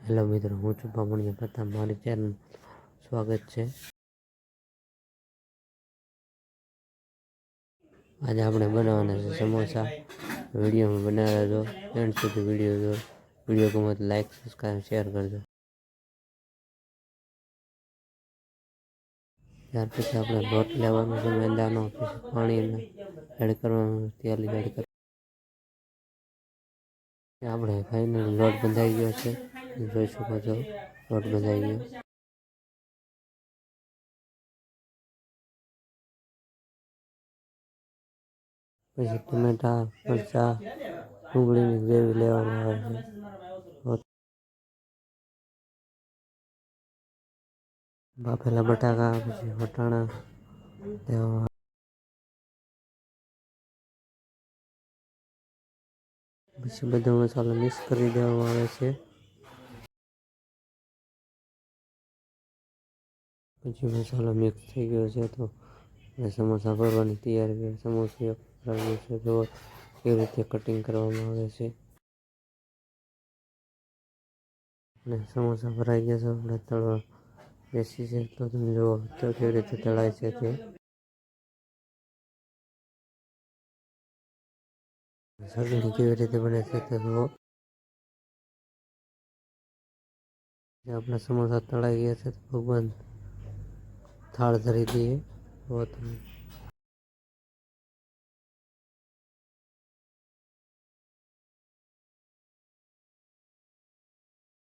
Hello મિત્રો, હું છું બામણીયા પ્રથમ. મારી ચેનલ સ્વાગત છે. આજે આપણે બનાવવાના છે સમોસા. વિડીયોમાં બનાવ્યા દો, એન્ડ સુધી વિડીયો દો. વિડીયો ગમે તો લાઈક, સબસ્ક્રાઈબ, શેર કરજો. ત્યાર પછી આપણે લોટ લેવાનો છે મેંદાનો, પછી પાણીને એડ કરવાનું, તેલ એડ કરવાનું. આપણે ફાઇનલ લોટ બંધાઈ ગયો છે, જોઈ શકો છો. લોટ બંધાઈ ગયો. પછી ટમેટા, મરચા, ડુંગળીની ગ્રેવી લેવામાં આવે છે. બાફેલા બટાકા, પછી વટાણા લેવામાં. પછી બધો મસાલો મિક્સ કરી દેવામાં આવે છે. પછી મસાલો મિક્સ થઈ ગયો છે તો સમોસા ભરવાની તૈયારી. સમોસા ભરવાનું છે તો કેવી રીતે કટિંગ કરવામાં આવે છે. અને સમોસા ભરાઈ ગયા છે, આપણે તળવા બેસી છે તો તમે જુઓ તો કેવી રીતે તળાય છે તે. ચટણી કેવી રીતે બને છે તે જુઓ. આપણા સમોસા તળાઈ ગયા છે તો ભગવાન થાળ ધરી દઈએ.